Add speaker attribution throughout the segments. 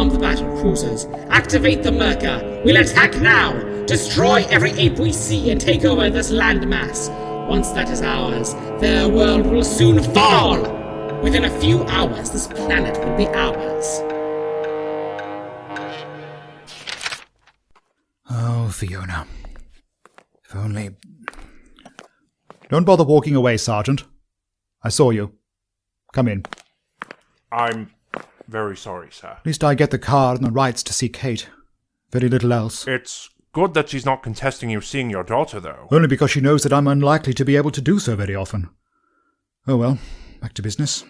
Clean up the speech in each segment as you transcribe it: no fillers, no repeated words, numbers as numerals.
Speaker 1: the battle cruisers. Activate the Merca. We'll attack now. Destroy every ape we see and take over this landmass. Once that is ours, their world will soon fall. Within a few hours, this planet will be ours.
Speaker 2: Oh, Fiona. If only... Don't bother walking away, Sergeant. I saw you. Come in.
Speaker 3: I'm very sorry, sir.
Speaker 2: At least I get the car and the rights to see Kate. Very little else.
Speaker 3: It's good that she's not contesting you seeing your daughter, though.
Speaker 2: Only because she knows that I'm unlikely to be able to do so very often. Oh well, back to business.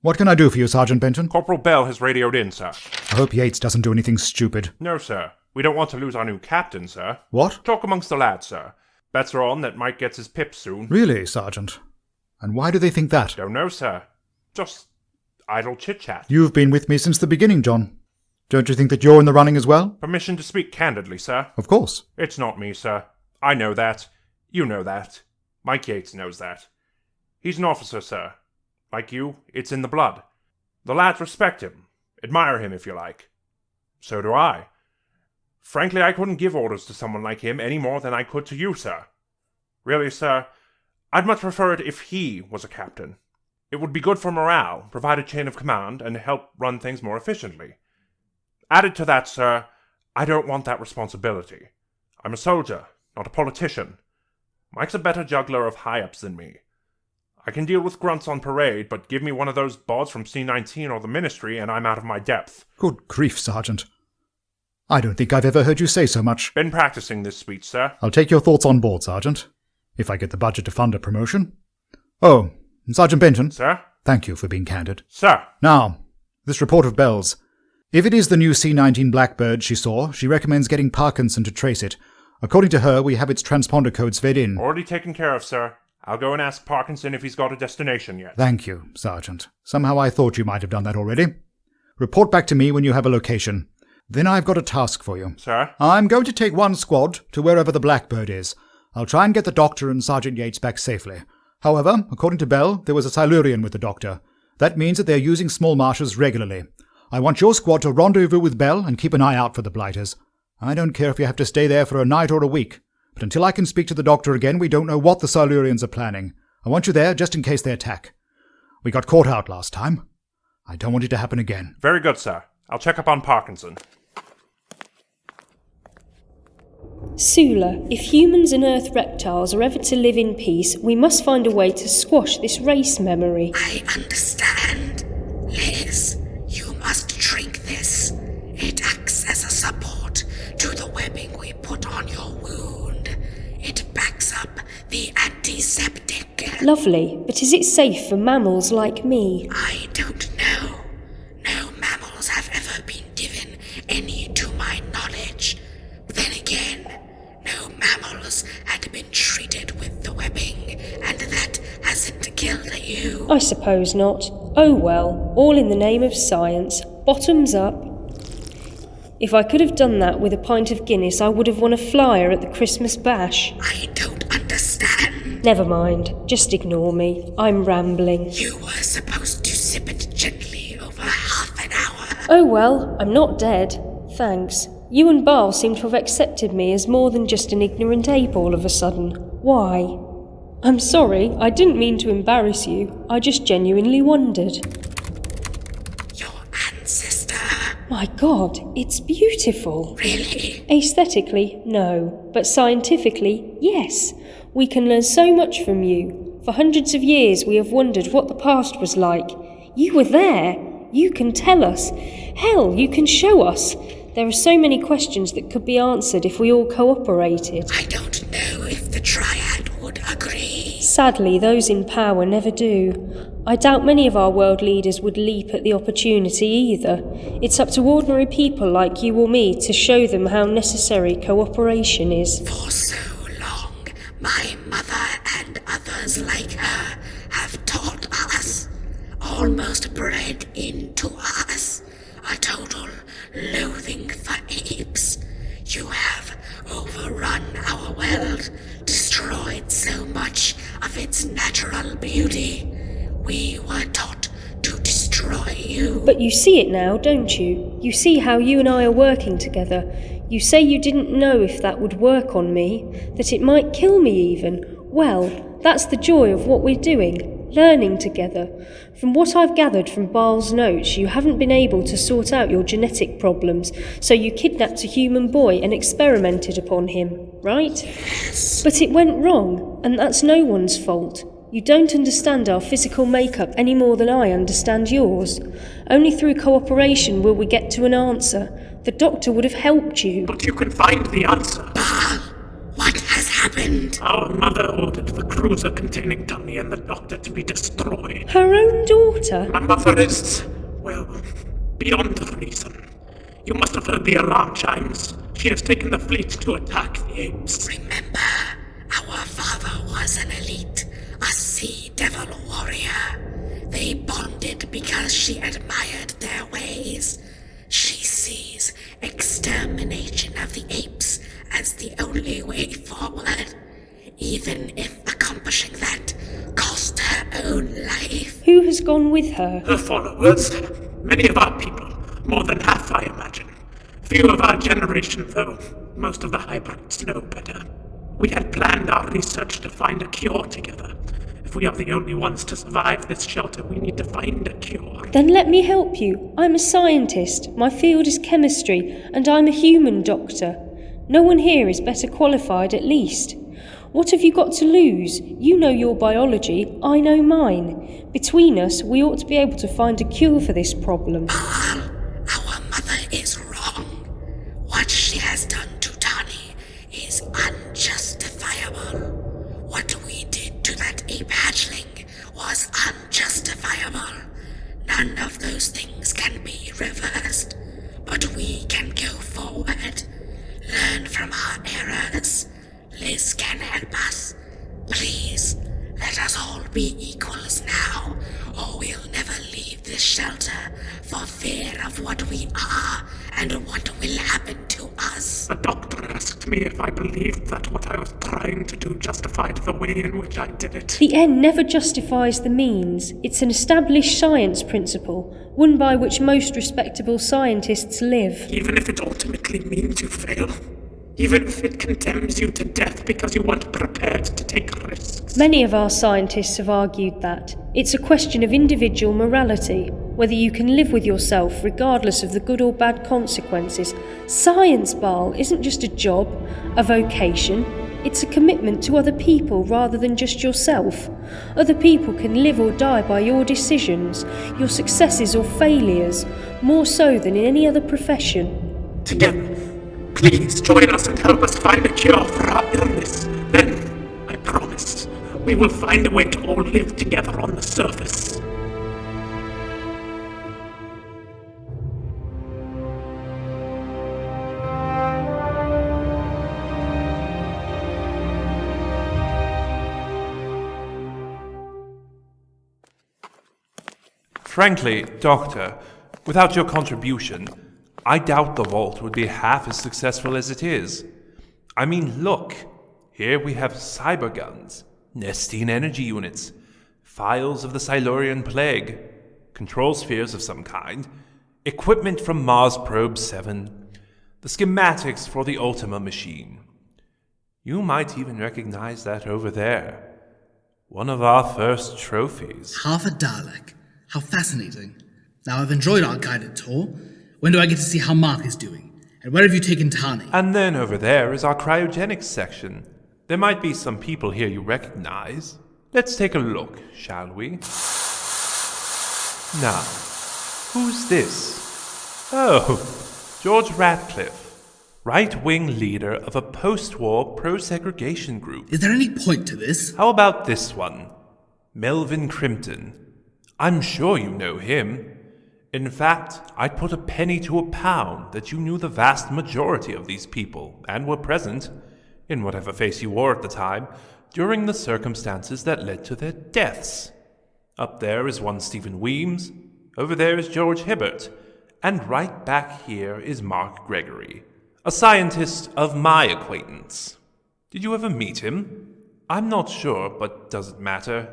Speaker 2: What can I do for you, Sergeant Benton?
Speaker 3: Corporal Bell has radioed in, sir.
Speaker 2: I hope Yates doesn't do anything stupid.
Speaker 3: No, sir. We don't want to lose our new captain, sir.
Speaker 2: What?
Speaker 3: Talk amongst the lads, sir. Bets are on that Mike gets his pips soon.
Speaker 2: Really, Sergeant? And why do they think that?
Speaker 3: Don't know, sir. Just idle chit-chat.
Speaker 2: You've been with me since the beginning, John. Don't you think that you're in the running as well?
Speaker 3: Permission to speak candidly, sir.
Speaker 2: Of course.
Speaker 3: It's not me, sir. I know that. You know that. Mike Yates knows that. He's an officer, sir. Like you, it's in the blood. The lads respect him. Admire him, if you like. So do I. Frankly, I couldn't give orders to someone like him any more than I could to you, sir. Really, sir, I'd much prefer it if he was a captain. It would be good for morale, provide a chain of command, and help run things more efficiently. Added to that, sir, I don't want that responsibility. I'm a soldier, not a politician. Mike's a better juggler of high-ups than me. I can deal with grunts on parade, but give me one of those bods from C-19 or the Ministry and I'm out of my depth.
Speaker 2: Good grief, Sergeant. I don't think I've ever heard you say so much.
Speaker 3: Been practicing this speech, sir.
Speaker 2: I'll take your thoughts on board, Sergeant, if I get the budget to fund a promotion. Oh, Sergeant Benton.
Speaker 3: Sir?
Speaker 2: Thank you for being candid.
Speaker 3: Sir!
Speaker 2: Now, this report of Bell's. If it is the new C-19 Blackbird she saw, she recommends getting Parkinson to trace it. According to her, we have its transponder codes fed in.
Speaker 3: Already taken care of, sir. I'll go and ask Parkinson if he's got a destination yet.
Speaker 2: Thank you, Sergeant. Somehow I thought you might have done that already. Report back to me when you have a location. Then I've got a task for you.
Speaker 3: Sir?
Speaker 2: I'm going to take one squad to wherever the Blackbird is. I'll try and get the Doctor and Sergeant Yates back safely. However, according to Bell, there was a Silurian with the Doctor. That means that they're using small marshes regularly. I want your squad to rendezvous with Bell and keep an eye out for the Blighters. I don't care if you have to stay there for a night or a week, but until I can speak to the Doctor again, we don't know what the Silurians are planning. I want you there just in case they attack. We got caught out last time. I don't want it to happen again.
Speaker 3: Very good, sir. I'll check up on Parkinson.
Speaker 4: Sula, if humans and Earth reptiles are ever to live in peace, we must find a way to squash this race memory.
Speaker 5: I understand. Liz, you must drink this. It acts as a support to the webbing we put on your wound. It backs up the antiseptic.
Speaker 4: Lovely, but is it safe for mammals like me?
Speaker 5: I don't know. No mammals have ever been given any to my knowledge. But then again, no mammals had been treated with the webbing, and that hasn't killed you.
Speaker 4: I suppose not. Oh well, all in the name of science. Bottoms up. If I could have done that with a pint of Guinness, I would have won a flyer at the Christmas bash.
Speaker 5: I don't understand.
Speaker 4: Never mind, just ignore me. I'm rambling.
Speaker 5: You were supposed to sip it gently over half an hour.
Speaker 4: Oh well, I'm not dead. Thanks. You and Barl seem to have accepted me as more than just an ignorant ape all of a sudden. Why? I'm sorry, I didn't mean to embarrass you. I just genuinely wondered.
Speaker 5: Your ancestor.
Speaker 4: My God, it's beautiful.
Speaker 5: Really?
Speaker 4: Aesthetically, no. But scientifically, yes. We can learn so much from you. For hundreds of years we have wondered what the past was like. You were there. You can tell us. Hell, you can show us. There are so many questions that could be answered if we all cooperated.
Speaker 5: I don't know if the Triad would agree.
Speaker 4: Sadly, those in power never do. I doubt many of our world leaders would leap at the opportunity either. It's up to ordinary people like you or me to show them how necessary cooperation is.
Speaker 5: For so long, my mother and others like her have taught us, almost bred into us, a total loathing for apes. You have overrun our world, destroyed so much of its natural beauty. We were taught to destroy you.
Speaker 4: But you see it now, don't you? You see how you and I are working together. You say you didn't know if that would work on me, that it might kill me even. Well, that's the joy of what we're doing, learning together. From what I've gathered from Baal's notes, you haven't been able to sort out your genetic problems, so you kidnapped a human boy and experimented upon him, right?
Speaker 5: Yes.
Speaker 4: But it went wrong, and that's no one's fault. You don't understand our physical makeup any more than I understand yours. Only through cooperation will we get to an answer. The doctor would have helped you.
Speaker 6: But you can find the answer.
Speaker 5: Baal, what has happened?
Speaker 6: Our mother ordered the cruiser containing Tony and the doctor to be destroyed.
Speaker 4: Her own daughter?
Speaker 6: My mother is, well, beyond reason. You must have heard the alarm chimes. She has taken the fleet to attack the apes.
Speaker 5: Remember, our father was an elite, a sea devil warrior. They bonded because she admired their ways. She sees extermination of the apes as the only way forward, even if accomplishing that cost her own life.
Speaker 4: Who has gone with her?
Speaker 6: Her followers, many of our people, more than half I imagine. Few of our generation though, most of the hybrids know better. We had planned our research to find a cure together. If we are the only ones to survive this shelter, we need to find a cure.
Speaker 4: Then let me help you. I'm a scientist. My field is chemistry, and I'm a human doctor. No one here is better qualified, at least. What have you got to lose? You know your biology, I know mine. Between us, we ought to be able to find a cure for this problem.
Speaker 5: Baal, our mother is wrong. What she has done to Tani is unjustifiable. What we did to that ape hatchling was unjustifiable. None of those things can be reversed, but we can go forward, learn from our errors. Liz can help us. Please, let us all be equals now, or we'll never leave this shelter for fear of what we are and what will happen to us.
Speaker 6: The doctor asked me if I believed that what I was trying to do justified the way in which I did it.
Speaker 4: The end never justifies the means. It's an established science principle, one by which most respectable scientists live.
Speaker 6: Even if it ultimately means you fail. Even if it condemns you to death because you weren't prepared to take risks.
Speaker 4: Many of our scientists have argued that. It's a question of individual morality, whether you can live with yourself regardless of the good or bad consequences. Science, Baal, isn't just a job, a vocation. It's a commitment to other people rather than just yourself. Other people can live or die by your decisions, your successes or failures, more so than in any other profession.
Speaker 6: Together, please join us and help us find a cure for our illness. Then, I promise, we will find a way to all live together on the surface.
Speaker 3: Frankly, Doctor, without your contribution, I doubt the vault would be half as successful as it is. I mean, look. Here we have cyber guns, Nestine energy units, files of the Silurian plague, control spheres of some kind, equipment from Mars Probe 7, the schematics for the Ultima machine. You might even recognize that over there. One of our first trophies.
Speaker 7: Half a Dalek. How fascinating. Now I've enjoyed our guided tour. When do I get to see how Mark is doing? And where have you taken Tani?
Speaker 3: And then over there is our cryogenics section. There might be some people here you recognize. Let's take a look, shall we? Now, who's this? Oh, George Ratcliffe, right-wing leader of a post-war pro-segregation group.
Speaker 7: Is there any point to this?
Speaker 3: How about this one? Melvin Crimpton. I'm sure you know him. In fact, I'd put a penny to a pound that you knew the vast majority of these people, and were present, in whatever face you wore at the time, during the circumstances that led to their deaths. Up there is one Stephen Weems, over there is George Hibbert, and right back here is Mark Gregory, a scientist of my acquaintance. Did you ever meet him? I'm not sure, but does it matter?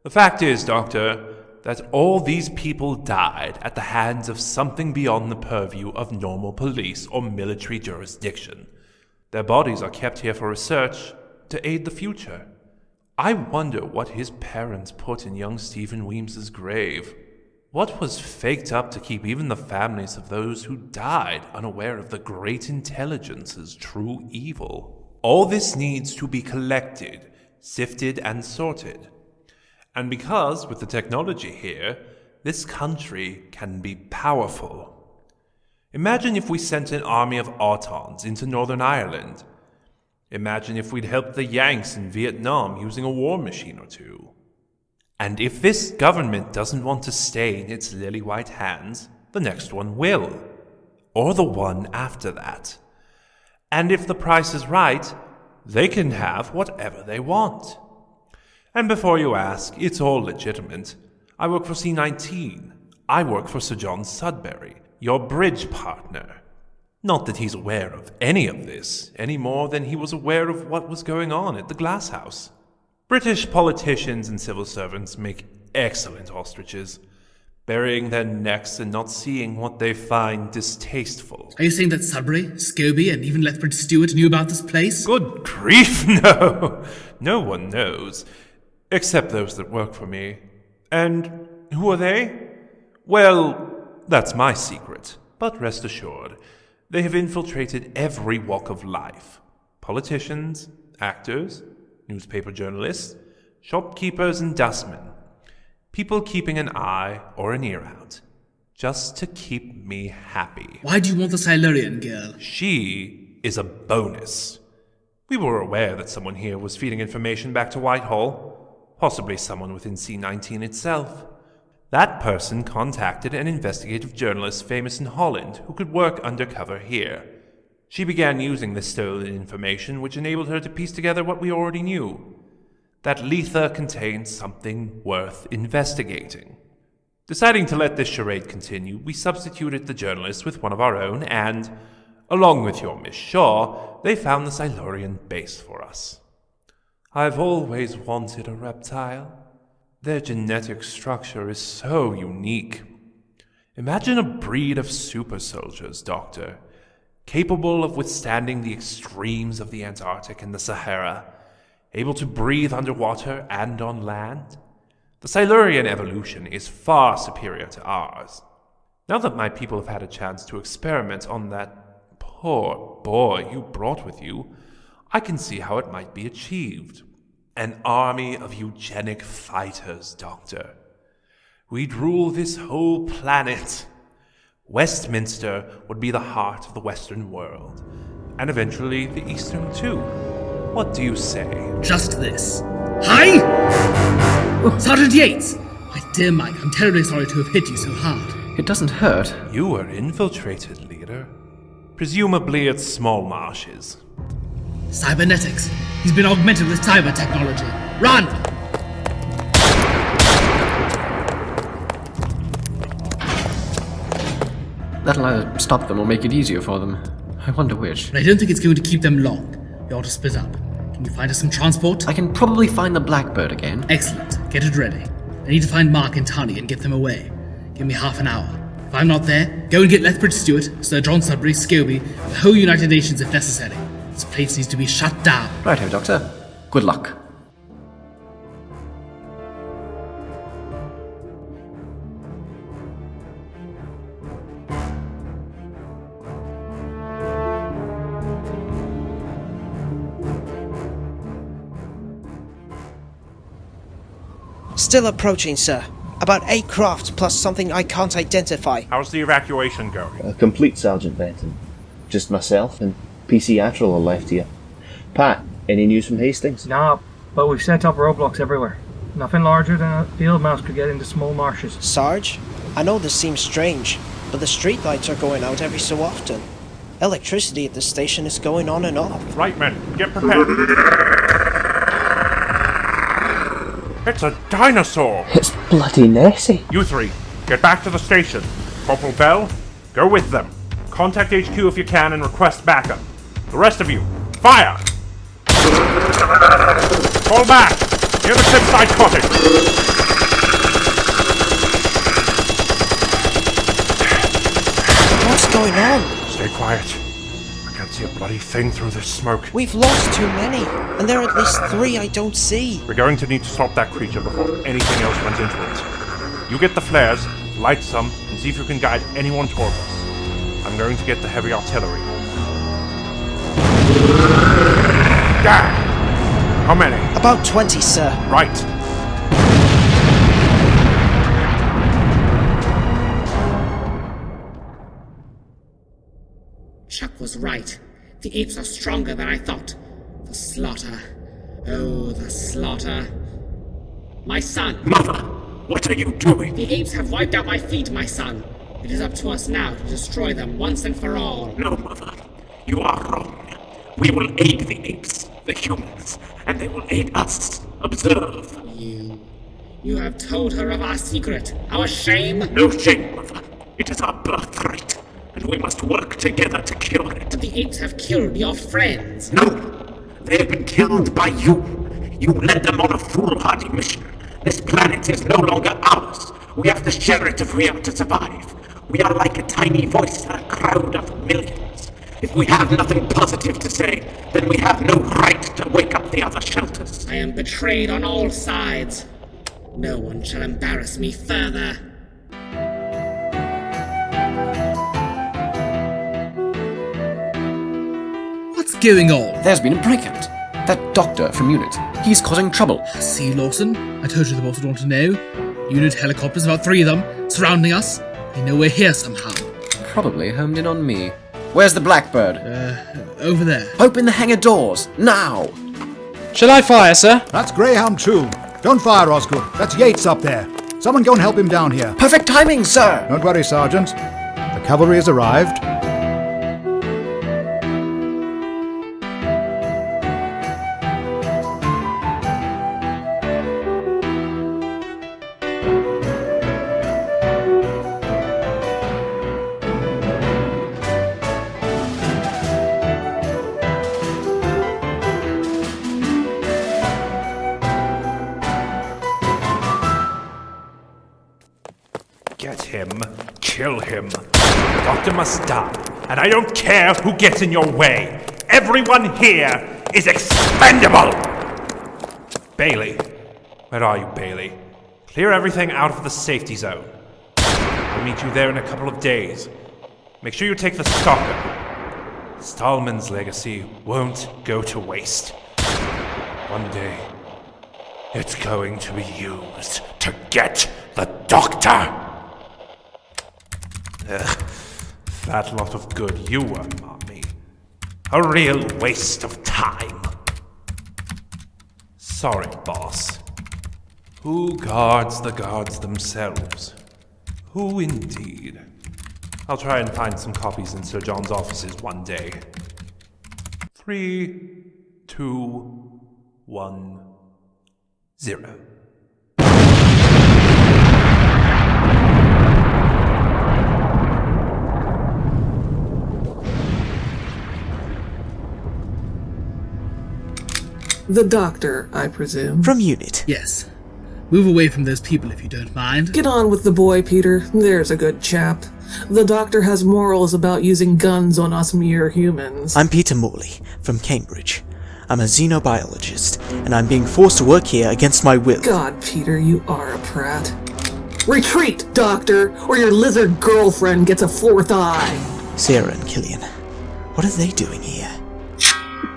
Speaker 3: The fact is, Doctor, that all these people died at the hands of something beyond the purview of normal police or military jurisdiction. Their bodies are kept here for research to aid the future. I wonder what his parents put in young Stephen Weems's grave. What was faked up to keep even the families of those who died unaware of the great intelligence's true evil? All this needs to be collected, sifted, and sorted. And because, with the technology here, this country can be powerful. Imagine if we sent an army of Autons into Northern Ireland. Imagine if we'd helped the Yanks in Vietnam using a war machine or two. And if this government doesn't want to stay in its lily-white hands, the next one will. Or the one after that. And if the price is right, they can have whatever they want. And before you ask, it's all legitimate. I work for C-19. I work for Sir John Sudbury, your bridge partner. Not that he's aware of any of this, any more than he was aware of what was going on at the Glasshouse. British politicians and civil servants make excellent ostriches, burying their necks and not seeing what they find distasteful.
Speaker 7: Are you saying that Sudbury, Scobie, and even Lethbridge Stewart knew about this place?
Speaker 3: Good grief, no! No one knows, except those that work for me. And who are they? Well, that's my secret, but rest assured, they have infiltrated every walk of life. Politicians, actors, newspaper journalists, shopkeepers and dustmen. People keeping an eye or an ear out, just to keep me happy.
Speaker 7: Why do you want the Silurian girl?
Speaker 3: She is a bonus. We were aware that someone here was feeding information back to Whitehall, possibly someone within C-19 itself. That person contacted an investigative journalist famous in Holland who could work undercover here. She began using this stolen information, which enabled her to piece together what we already knew. That Letha contained something worth investigating. Deciding to let this charade continue, we substituted the journalist with one of our own and, along with your Miss Shaw, they found the Silurian base for us. I've always wanted a reptile. Their genetic structure is so unique. Imagine a breed of super soldiers, Doctor, capable of withstanding the extremes of the Antarctic and the Sahara, able to breathe underwater and on land. The Silurian evolution is far superior to ours. Now that my people have had a chance to experiment on that poor boy you brought with you, I can see how it might be achieved. An army of eugenic fighters, Doctor. We'd rule this whole planet. Westminster would be the heart of the Western world, and eventually the Eastern too. What do you say?
Speaker 7: Just this. Hi! Oh, Sergeant Yates! My dear Mike, I'm terribly sorry to have hit you so hard.
Speaker 8: It doesn't hurt.
Speaker 3: You were infiltrated, leader. Presumably at Small Marshes.
Speaker 7: Cybernetics. He's been augmented with cyber technology. Run!
Speaker 8: That'll either stop them or make it easier for them. I wonder which.
Speaker 7: But I don't think it's going to keep them long. We ought to split up. Can you find us some transport?
Speaker 8: I can probably find the Blackbird again.
Speaker 7: Excellent. Get it ready. I need to find Mark and Tani and get them away. Give me half an hour. If I'm not there, go and get Lethbridge Stewart, Sir John Sudbury, Scobie, the whole United Nations if necessary. This place needs to be shut down.
Speaker 8: Righto, Doctor. Good luck.
Speaker 9: Still approaching, sir. About 8 crafts plus something I can't identify.
Speaker 3: How's the evacuation going?
Speaker 10: Complete, Sergeant Benton. Just myself and PC Attrell are left here. Pat, any news from Hastings?
Speaker 11: Nah, but we've set up roadblocks everywhere. Nothing larger than a field mouse could get into Small Marshes.
Speaker 9: Sarge, I know this seems strange, but the street lights are going out every so often. Electricity at the station is going on and off.
Speaker 3: Right, men, get prepared. It's a dinosaur!
Speaker 10: It's bloody Nessie.
Speaker 3: You three, get back to the station. Corporal Bell, go with them. Contact HQ if you can and request backup. The rest of you, fire! Fall back! Near the cliffside cottage!
Speaker 9: going on?
Speaker 3: Stay quiet. I can't see a bloody thing through this smoke.
Speaker 9: We've lost too many, and there are at least 3 I don't see.
Speaker 3: We're going to need to stop that creature before anything else runs into it. You get the flares, light some, and see if you can guide anyone towards us. I'm going to get the heavy artillery. Gah! How many?
Speaker 9: About 20, sir.
Speaker 3: Right.
Speaker 1: Chuck was right. The apes are stronger than I thought. The slaughter. Oh, the slaughter. My son!
Speaker 6: Mother, what are you doing?
Speaker 1: The apes have wiped out my fleet, my son. It is up to us now to destroy them once and for all.
Speaker 6: No, Mother. You are wrong. We will aid the apes, the humans, and they will aid us. Observe.
Speaker 1: You have told her of our secret, our shame?
Speaker 6: No shame, Mother. It is our birthright, and we must work together to cure it.
Speaker 1: But the apes have killed your friends.
Speaker 6: No! They have been killed by you. You led them on a foolhardy mission. This planet is no longer ours. We have to share it if we are to survive. We are like a tiny voice in a crowd of millions. If we have nothing positive to say, then we have no right to wake up the other shelters.
Speaker 1: I am betrayed on all sides. No one shall embarrass me further.
Speaker 7: What's going on?
Speaker 8: There's been a breakout. That doctor from Unit, he's causing trouble.
Speaker 7: See, Lawson? I told you the boss would want to know. Unit helicopters, about 3 of them, surrounding us. They know we're here somehow.
Speaker 8: Probably homed in on me. Where's the Blackbird?
Speaker 7: Over there.
Speaker 8: Open the hangar doors, now!
Speaker 12: Shall I fire, sir?
Speaker 2: That's Greyhound 2. Don't fire, Osgood. That's Yates up there. Someone go and help him down here.
Speaker 8: Perfect timing, sir!
Speaker 2: Don't worry, Sergeant. The cavalry has arrived.
Speaker 3: Get him. Kill him. The doctor must die, and I don't care who gets in your way. Everyone here is expendable! Bailey. Where are you, Bailey? Clear everything out of the safety zone. I'll meet you there in a couple of days. Make sure you take the stalker. Stallman's legacy won't go to waste. One day, it's going to be used to get the doctor! That lot of good you were, Mommy. A real waste of time. Sorry, boss. Who guards the guards themselves? Who indeed? I'll try and find some copies in Sir John's offices one day. 3, 2, 1, 0.
Speaker 13: The doctor, I presume.
Speaker 14: From Unit.
Speaker 7: Yes. Move away from those people if you don't mind.
Speaker 13: Get on with the boy, Peter. There's a good chap. The doctor has morals about using guns on us mere humans.
Speaker 14: I'm Peter Morley, from Cambridge. I'm a xenobiologist, and I'm being forced to work here against my will.
Speaker 13: God, Peter, you are a prat. Retreat, doctor, or your lizard girlfriend gets a 4th eye.
Speaker 14: Sarah and Killian, what are they doing here?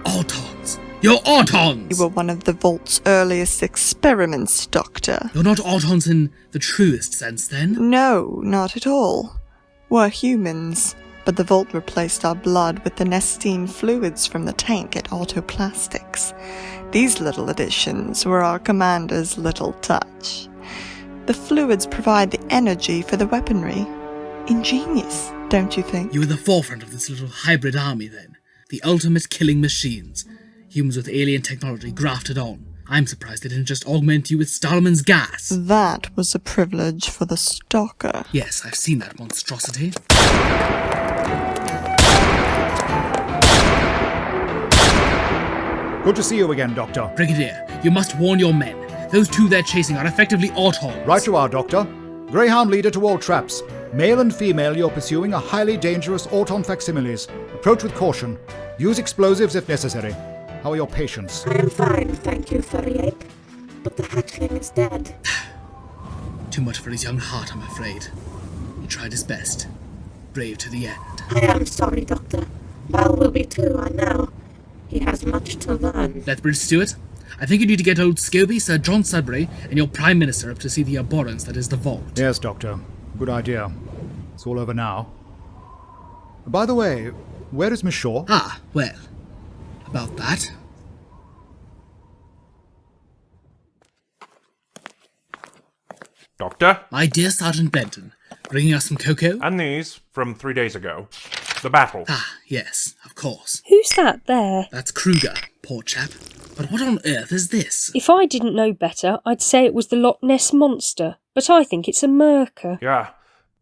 Speaker 7: Autons! You're Autons!
Speaker 15: You were one of the Vault's earliest experiments, Doctor.
Speaker 7: You're not Autons in the truest sense, then?
Speaker 15: No, not at all. We're humans, but the Vault replaced our blood with the Nestine fluids from the tank at Autoplastics. These little additions were our commander's little touch. The fluids provide the energy for the weaponry. Ingenious, don't you think?
Speaker 7: You were the forefront of this little hybrid army, then. The ultimate killing machines. Humans with alien technology grafted on. I'm surprised they didn't just augment you with Stallman's gas.
Speaker 15: That was a privilege for the stalker.
Speaker 7: Yes, I've seen that monstrosity.
Speaker 2: Good to see you again, Doctor.
Speaker 7: Brigadier, you must warn your men. Those 2 they're chasing are effectively Autons.
Speaker 2: Right you are, Doctor. Greyhound leader to all traps. Male and female, you're pursuing a highly dangerous auton facsimiles. Approach with caution. Use explosives if necessary. How are your patients?
Speaker 5: I am fine, thank you, furry ape. But the hatchling is dead.
Speaker 7: Too much for his young heart, I'm afraid. He tried his best. Brave to the end.
Speaker 5: I am sorry, Doctor. Val will be too, I know. He has much to learn.
Speaker 7: Lethbridge Stewart, I think you need to get old Scobie, Sir John Sudbury, and your Prime Minister up to see the abhorrence that is the vault.
Speaker 2: Yes, Doctor. Good idea. It's all over now. By the way, where is Miss Shaw?
Speaker 7: Ah, well, about that.
Speaker 3: Doctor?
Speaker 7: My dear Sergeant Benton, bringing us some cocoa?
Speaker 3: And these, from 3 days ago. The battle.
Speaker 7: Ah, yes, of course.
Speaker 4: Who's that there?
Speaker 7: That's Kruger, poor chap. But what on earth is this?
Speaker 4: If I didn't know better, I'd say it was the Loch Ness Monster, but I think it's a merker.
Speaker 3: Yeah,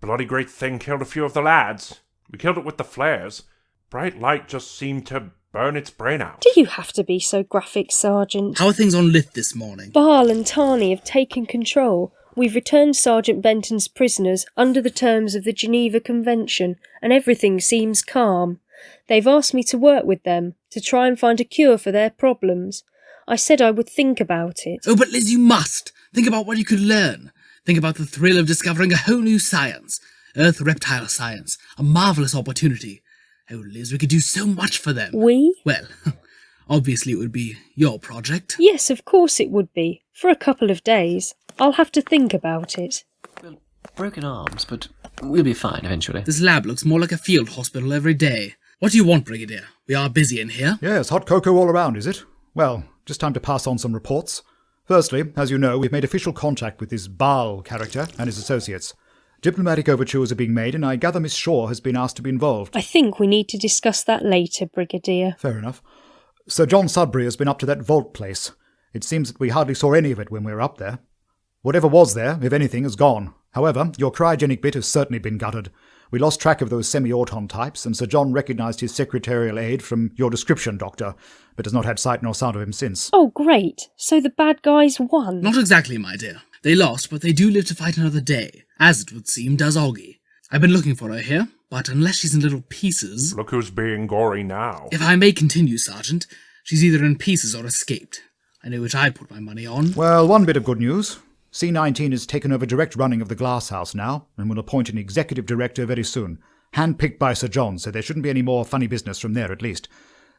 Speaker 3: bloody great thing killed a few of the lads. We killed it with the flares. Bright light just seemed to burn its brain out.
Speaker 4: Do you have to be so graphic, Sergeant?
Speaker 7: How are things on Lith this morning?
Speaker 4: Barl and Tarney have taken control. We've returned Sergeant Benton's prisoners under the terms of the Geneva Convention, and everything seems calm. They've asked me to work with them, to try and find a cure for their problems. I said I would think about it.
Speaker 7: Oh, but Liz, you must! Think about what you could learn. Think about the thrill of discovering a whole new science. Earth reptile science. A marvellous opportunity. Oh, Liz, we could do so much for them.
Speaker 4: We?
Speaker 7: Well, obviously it would be your project.
Speaker 4: Yes, of course it would be. For a couple of days. I'll have to think about it.
Speaker 8: Well, broken arms, but we'll be fine eventually.
Speaker 7: This lab looks more like a field hospital every day. What do you want, Brigadier? We are busy in here.
Speaker 2: Yes, hot cocoa all around, is it? Well, just time to pass on some reports. Firstly, as you know, we've made official contact with this Baal character and his associates. Diplomatic overtures are being made, and I gather Miss Shaw has been asked to be involved.
Speaker 4: I think we need to discuss that later, Brigadier.
Speaker 2: Fair enough. Sir John Sudbury has been up to that vault place. It seems that we hardly saw any of it when we were up there. Whatever was there, if anything, is gone. However, your cryogenic bit has certainly been gutted. We lost track of those semi-auton types, and Sir John recognised his secretarial aide from your description, Doctor, but has not had sight nor sound of him since.
Speaker 4: Oh, great. So the bad guys won.
Speaker 7: Not exactly, my dear. They lost, but they do live to fight another day, as it would seem does Auggi. I've been looking for her here, but unless she's in little pieces...
Speaker 3: Look who's being gory now.
Speaker 7: If I may continue, Sergeant, she's either in pieces or escaped. I know which I'd put my money on.
Speaker 2: Well, one bit of good news. C-19 has taken over direct running of the Glasshouse now, and will appoint an executive director very soon. Handpicked by Sir John, so there shouldn't be any more funny business from there, at least.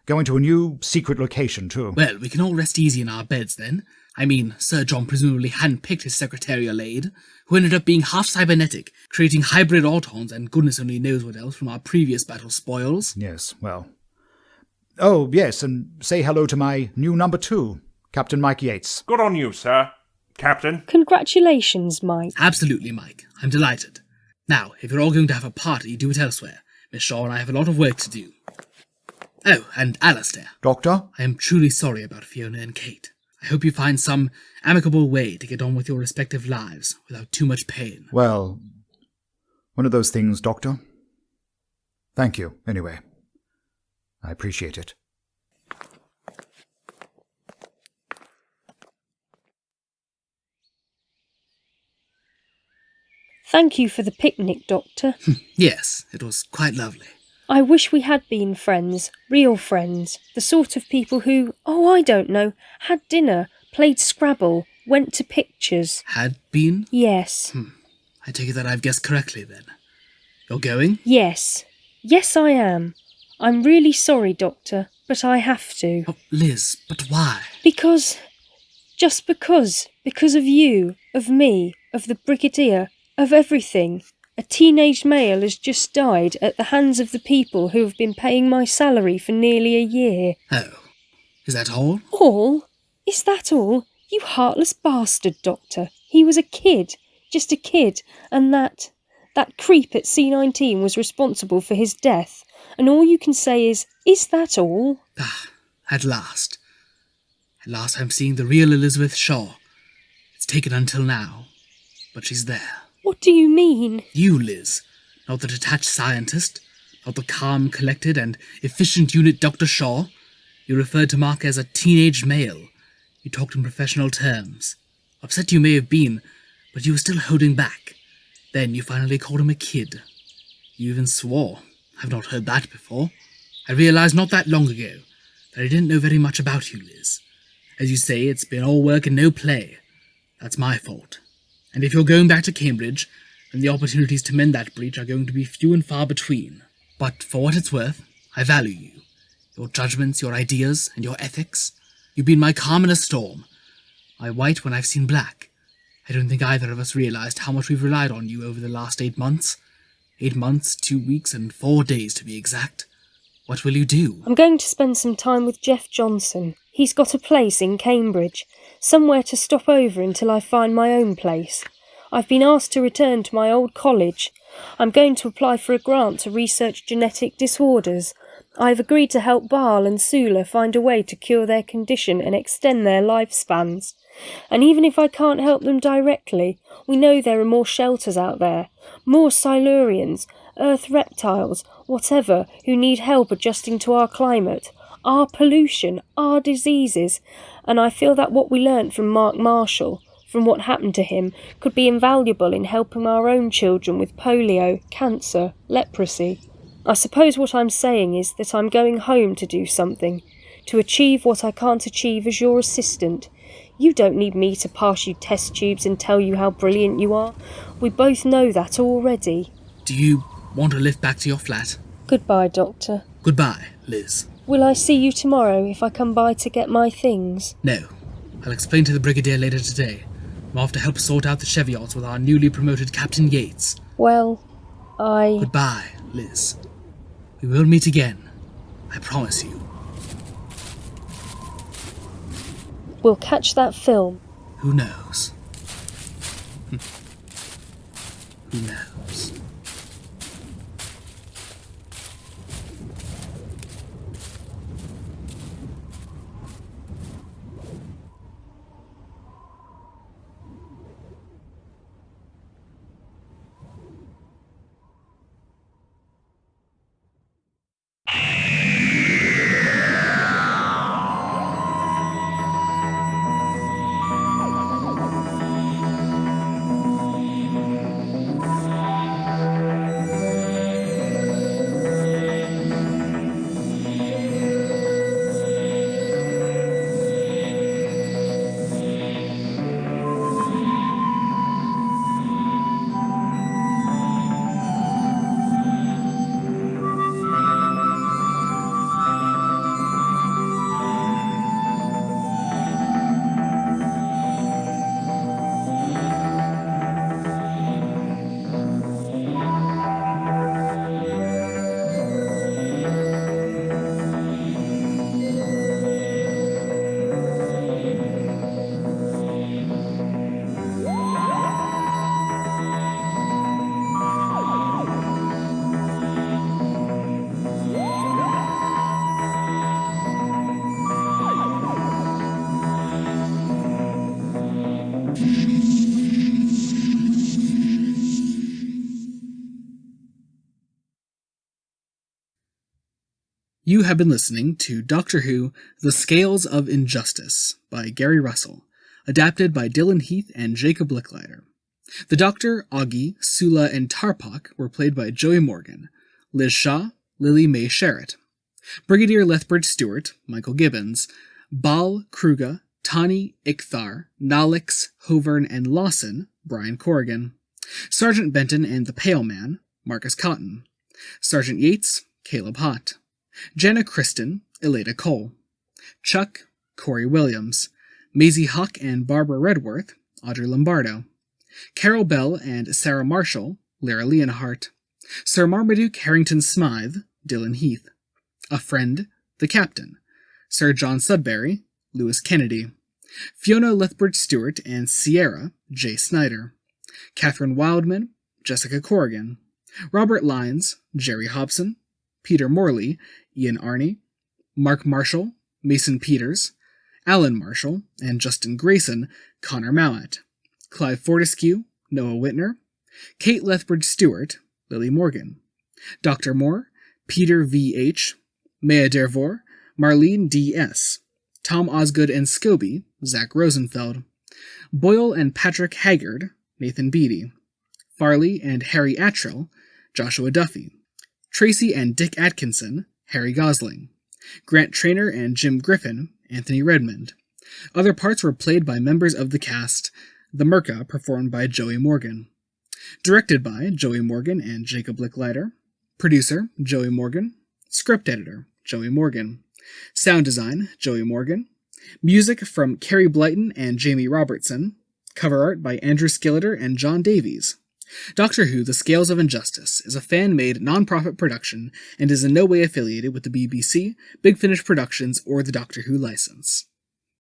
Speaker 2: Going to a new, secret location, too.
Speaker 7: Well, we can all rest easy in our beds, then. I mean, Sir John presumably handpicked his secretarial aide, who ended up being half cybernetic, creating hybrid autons and goodness only knows what else from our previous battle spoils.
Speaker 2: Yes, well... Oh, yes, and say hello to my new number 2, Captain Mike Yates.
Speaker 3: Good on you, sir. Captain.
Speaker 4: Congratulations, Mike.
Speaker 7: Absolutely, Mike. I'm delighted. Now, if you're all going to have a party, do it elsewhere. Miss Shaw and I have a lot of work to do. Oh, and Alistair.
Speaker 2: Doctor?
Speaker 7: I am truly sorry about Fiona and Kate. I hope you find some amicable way to get on with your respective lives without too much pain.
Speaker 2: Well, one of those things, Doctor. Thank you, anyway. I appreciate it.
Speaker 4: Thank you for the picnic, Doctor.
Speaker 7: Yes, it was quite lovely.
Speaker 4: I wish we had been friends, real friends, the sort of people who, I don't know, had dinner, played Scrabble, went to pictures.
Speaker 7: Had been?
Speaker 4: Yes.
Speaker 7: I take it that I've guessed correctly, then. You're going?
Speaker 4: Yes. Yes, I am. I'm really sorry, Doctor, but I have to.
Speaker 7: Oh, Liz, but why?
Speaker 4: Because. Just because. Because of you, of me, of the Brigadier, of everything. A teenage male has just died at the hands of the people who have been paying my salary for nearly a year.
Speaker 7: Oh. Is that all?
Speaker 4: All? Is that all? You heartless bastard, Doctor. He was a kid. Just a kid. And that creep at C-19 was responsible for his death. And all you can say is that all?
Speaker 7: Ah, at last. At last I'm seeing the real Elizabeth Shaw. It's taken until now, but she's there.
Speaker 4: What do you mean?
Speaker 7: You, Liz. Not the detached scientist, not the calm, collected, and efficient unit Dr. Shaw. You referred to Mark as a teenage male. You talked in professional terms. Upset you may have been, but you were still holding back. Then you finally called him a kid. You even swore. I've not heard that before. I realized not that long ago that I didn't know very much about you, Liz. As you say, it's been all work and no play. That's my fault. And if you're going back to Cambridge, then the opportunities to mend that breach are going to be few and far between. But for what it's worth, I value you. Your judgments, your ideas, and your ethics. You've been my calm in a storm. My white when I've seen black. I don't think either of us realized how much we've relied on you over the last 8 months. 8 months, 2 weeks, and 4 days to be exact. What will you do?
Speaker 4: I'm going to spend some time with Jeff Johnson. He's got a place in Cambridge, somewhere to stop over until I find my own place. I've been asked to return to my old college. I'm going to apply for a grant to research genetic disorders. I've agreed to help Baal and Sula find a way to cure their condition and extend their lifespans. And even if I can't help them directly, we know there are more shelters out there, more Silurians, Earth reptiles, whatever, who need help adjusting to our climate, our pollution, our diseases, and I feel that what we learnt from Mark Marshall, from what happened to him, could be invaluable in helping our own children with polio, cancer, leprosy. I suppose what I'm saying is that I'm going home to do something, to achieve what I can't achieve as your assistant. You don't need me to pass you test tubes and tell you how brilliant you are. We both know that already.
Speaker 7: Do you want to lift back to your flat?
Speaker 4: Goodbye, Doctor.
Speaker 7: Goodbye, Liz.
Speaker 4: Will I see you tomorrow if I come by to get my things?
Speaker 7: No. I'll explain to the Brigadier later today. I'm off to help sort out the Cheviots with our newly promoted Captain Yates.
Speaker 4: Well,
Speaker 7: Goodbye, Liz. We will meet again. I promise you.
Speaker 4: We'll catch that film.
Speaker 7: Who knows? Who knows? You have been listening to Doctor Who, The Scales of Injustice by Gary Russell, adapted by Dylan Heath and Jacob Licklider. The Doctor, Auggi, Sula, and Tarpok were played by Joey Morgan, Liz Shaw, Lily Mae Sherritt, Brigadier Lethbridge Stewart, Michael Gibbons, Baal, Kruga, Tani, Ichthar, Nalix, Hovern, and Lawson, Brian Corrigan, Sergeant Benton and the Pale Man, Marcus Cotton, Sergeant Yates, Caleb Hott, Jenna Kristen, Elada Cole, Chuck, Corey Williams, Maisie Huck and Barbara Redworth, Audrey Lombardo, Carol Bell and Sarah Marshall, Lyra Leonhardt, Sir Marmaduke Harrington Smythe, Dylan Heath, A Friend, The Captain, Sir John Sudbury, Lewis Kennedy, Fiona Lethbridge Stewart and Sierra, J. Snyder, Catherine Wildman, Jessica Corrigan, Robert Lyons, Jerry Hobson, Peter Morley, Ian Arney, Mark Marshall, Mason Peters, Alan Marshall, and Justin Grayson, Connor Mowat, Clive Fortescue, Noah Whitner, Kate Lethbridge Stewart, Lily Morgan, Dr. Moore, Peter V.H., Maya Dervor, Marlene D.S., Tom Osgood and Scobie, Zach Rosenfeld, Boyle and Patrick Haggard, Nathan Beatty, Farley and Harry Attrill, Joshua Duffy. Tracy and Dick Atkinson, Harry Gosling. Grant Trainer and Jim Griffin, Anthony Redmond. Other parts were played by members of the cast, the Merca performed by Joey Morgan. Directed by Joey Morgan and Jacob Licklider. Producer, Joey Morgan. Script editor, Joey Morgan. Sound design, Joey Morgan. Music from Carrie Blyton and Jamie Robertson. Cover art by Andrew Skilleter and John Davies. Doctor Who: The Scales of Injustice is a fan-made, non-profit production and is in no way affiliated with the BBC, Big Finish Productions, or the Doctor Who license.